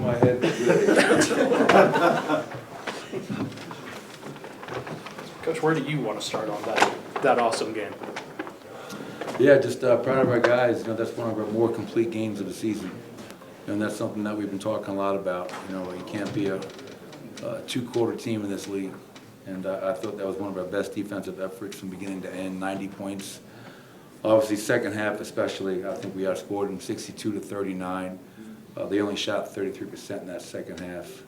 my head. Coach, where do you want to start on that awesome game? Yeah, just proud of our guys. You know, that's one of our more complete games of the season, and that's something that we've been talking a lot about. You know, you can't be a two-quarter team in this league, and I thought that was one of our best defensive efforts from beginning to end. 90 points. Obviously, second half especially, I think we outscored them 62-39. They only shot 33% in that second half.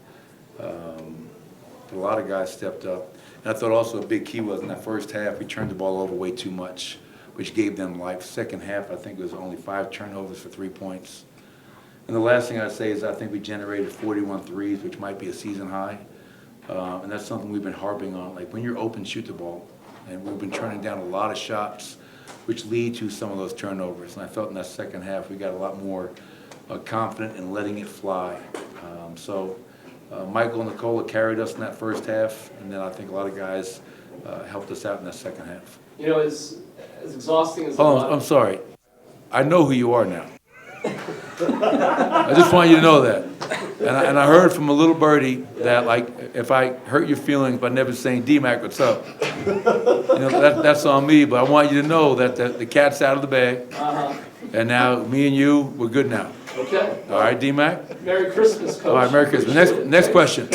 A lot of guys stepped up. And I thought also a big key was in that first half, we turned the ball over way too much, which gave them life. Second half, I think it was only 5 turnovers for 3 points. And the last thing I'd say is I think we generated 41 threes, which might be a season high. And that's something we've been harping on. Like when you're open, shoot the ball. And we've been turning down a lot of shots, which lead to some of those turnovers. And I felt in that second half we got a lot more confident in letting it fly. Michael and Nikola carried us in that first half, and then I think a lot of guys helped us out in that second half. You know, as exhausting as I'm sorry. I know who you are now. I just want you to know that. And I heard from a little birdie that, like, if I hurt your feelings by never saying, D-Mac, what's up? You know, that's on me, but I want you to know that the cat's out of the bag. And now, me and you, we're good now. Okay. All right, D-Mac? Merry Christmas, Coach. All right, Merry Christmas. Next question.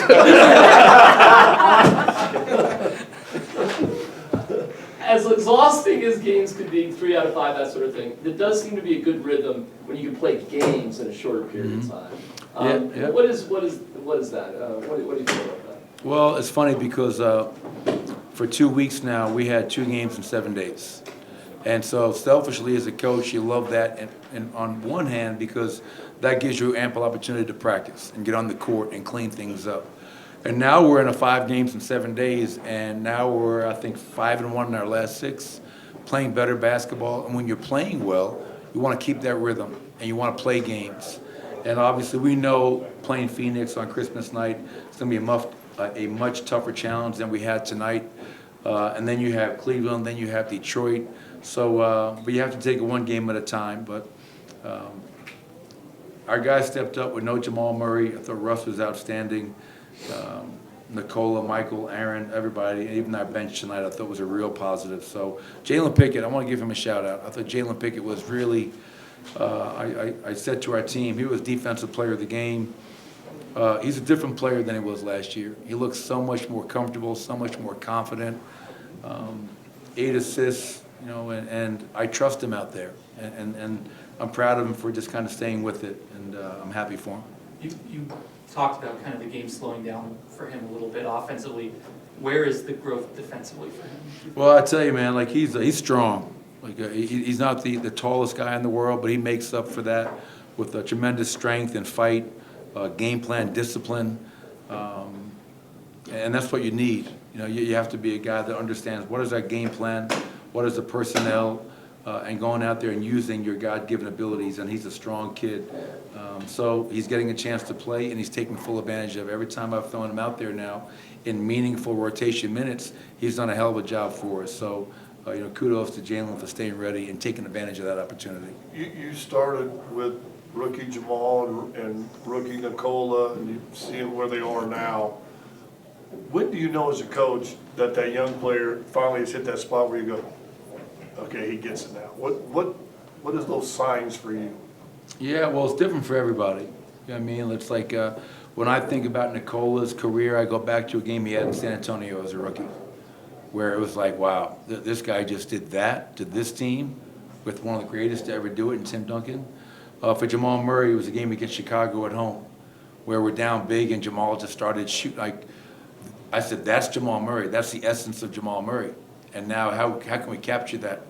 As exhausting as games could be, 3 out of 5, that sort of thing, there does seem to be a good rhythm when you can play games in a shorter period of time. Yeah. What is that? What do you feel about that? Well, it's funny because for 2 weeks now, we had 2 games in 7 days. And so selfishly as a coach, you love that. And on one hand, because that gives you ample opportunity to practice and get on the court and clean things up. And now we're in a 5 games in 7 days, and now we're, I think, 5-1 in our last 6, playing better basketball. And when you're playing well, you want to keep that rhythm, and you want to play games. And obviously, we know playing Phoenix on Christmas night is going to be a much tougher challenge than we had tonight. And then you have Cleveland, then you have Detroit. So, but you have to take it one game at a time. But our guys stepped up with no Jamal Murray. I thought Russ was outstanding. Nikola, Michael, Aaron, everybody, even our bench tonight, I thought was a real positive. So Jaylen Pickett, I want to give him a shout out. I thought Jaylen Pickett was really, I said to our team, he was defensive player of the game. He's a different player than he was last year. He looks so much more comfortable, so much more confident. 8 assists, you know, and I trust him out there. And I'm proud of him for just kind of staying with it, and I'm happy for him. You talked about kind of the game slowing down for him a little bit offensively. Where is the growth defensively for him? Well, I tell you, man, like he's strong. Like he's not the tallest guy in the world, but he makes up for that with a tremendous strength and fight, game plan, discipline, and that's what you need. You know, you have to be a guy that understands what is our game plan, what is the personnel, and going out there and using your God-given abilities. And he's a strong kid. So he's getting a chance to play, and he's taking full advantage of it. Every time I've thrown him out there now in meaningful rotation minutes, he's done a hell of a job for us. So, you know, kudos to Jalen for staying ready and taking advantage of that opportunity. You started with rookie Jamal and rookie Nikola, and you see where they are now. When do you know as a coach that young player finally has hit that spot where you go, okay, he gets it now? What is those signs for you? Yeah, well, it's different for everybody. You know what I mean? It's like when I think about Nikola's career, I go back to a game he had in San Antonio as a rookie, where it was like, wow, this guy just did that to this team with one of the greatest to ever do it in Tim Duncan. For Jamal Murray, it was a game against Chicago at home, where we're down big and Jamal just started shooting. Like I said, that's Jamal Murray. That's the essence of Jamal Murray. And now how can we capture that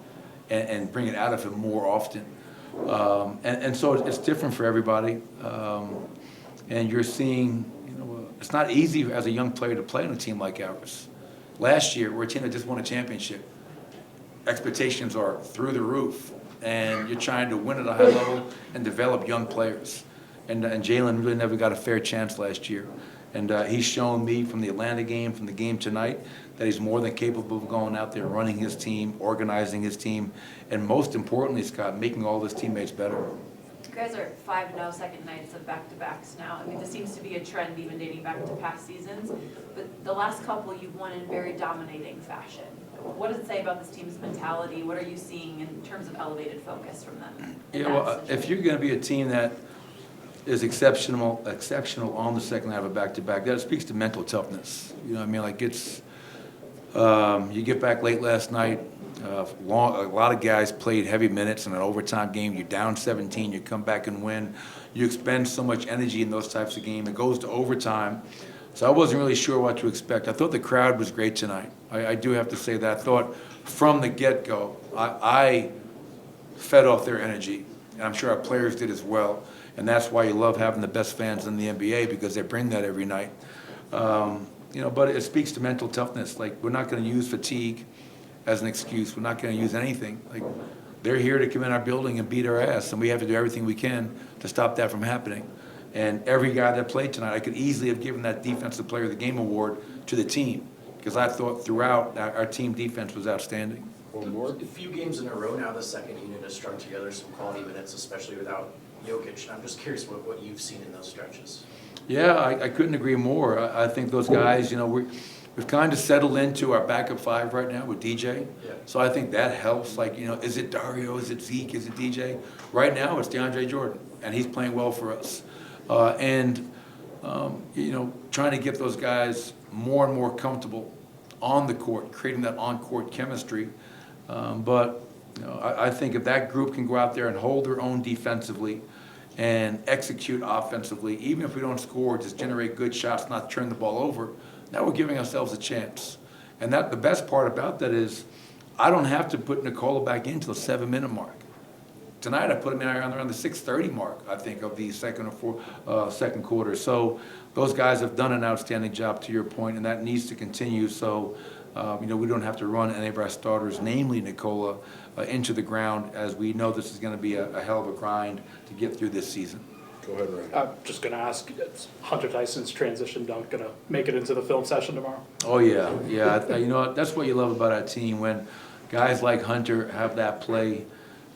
and bring it out of him more often? And so it's different for everybody. And you're seeing, you know, it's not easy as a young player to play on a team like ours. Last year, we're a team that just won a championship. Expectations are through the roof, and you're trying to win at a high level and develop young players. And Jalen really never got a fair chance last year. And he's shown me from the Atlanta game, from the game tonight, that he's more than capable of going out there, running his team, organizing his team, and most importantly, Scott, making all his teammates better. You guys are 5-0 second nights of back-to-backs now. I mean, this seems to be a trend even dating back to past seasons. But the last couple, you've won in very dominating fashion. What does it say about this team's mentality? What are you seeing in terms of elevated focus from them? Yeah, well, if you're going to be a team that is exceptional on the second half of back-to-back, that speaks to mental toughness. You know what I mean? Like it's, you get back late last night, a lot of guys played heavy minutes in an overtime game. You're down 17, you come back and win. You expend so much energy in those types of games. It goes to overtime. So I wasn't really sure what to expect. I thought the crowd was great tonight. I do have to say that. I thought from the get-go, I fed off their energy, and I'm sure our players did as well. And that's why you love having the best fans in the NBA, because they bring that every night. You know, but it speaks to mental toughness. Like, we're not going to use fatigue as an excuse. We're not going to use anything. Like, they're here to come in our building and beat our ass, and we have to do everything we can to stop that from happening. And every guy that played tonight, I could easily have given that Defensive Player of the Game award to the team, because I thought throughout our team defense was outstanding. A few games in a row now, the second unit has strung together some quality minutes, especially without Jokic. And I'm just curious what you've seen in those stretches. Yeah, I couldn't agree more. I think those guys, you know, we've kind of settled into our backup five right now with DJ. Yeah. So I think that helps. Like, you know, is it Dario? Is it Zeke? Is it DJ? Right now, it's DeAndre Jordan, and he's playing well for us. You know, trying to get those guys more and more comfortable on the court, creating that on-court chemistry. But you know, I think if that group can go out there and hold their own defensively and execute offensively, even if we don't score, just generate good shots, not turn the ball over, now we're giving ourselves a chance. And that the best part about that is I don't have to put Nikola back into the 7-minute mark. Tonight I put him in around the 6:30 mark, I think, of the second quarter. So those guys have done an outstanding job, to your point, and that needs to continue. So you know, we don't have to run any of our starters, namely Nikola, into the ground, as we know this is going to be a hell of a grind to get through this season. Go ahead, Ray. I'm just going to ask, is Hunter Tyson's transition dunk going to make it into the film session tomorrow? Oh yeah, yeah. You know, that's what you love about our team, when guys like Hunter have that play.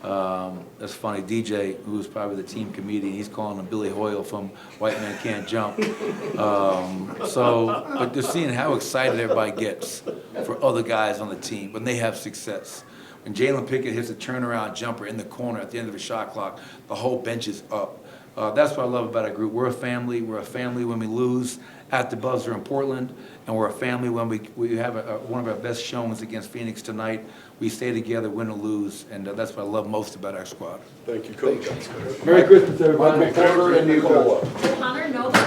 That's funny. DJ, who's probably the team comedian, he's calling him Billy Hoyle from White Man Can't Jump. But just seeing how excited everybody gets for other guys on the team when they have success. When Jaylen Pickett hits a turnaround jumper in the corner at the end of the shot clock, the whole bench is up. That's what I love about our group. We're a family. We're a family when we lose at the buzzer in Portland, and we're a family when we have one of our best showings against Phoenix tonight. We stay together, win or lose, and that's what I love most about our squad. Thank you, Coach. Merry Christmas, everybody. Mike McCorder and Nikola. Did Hunter know that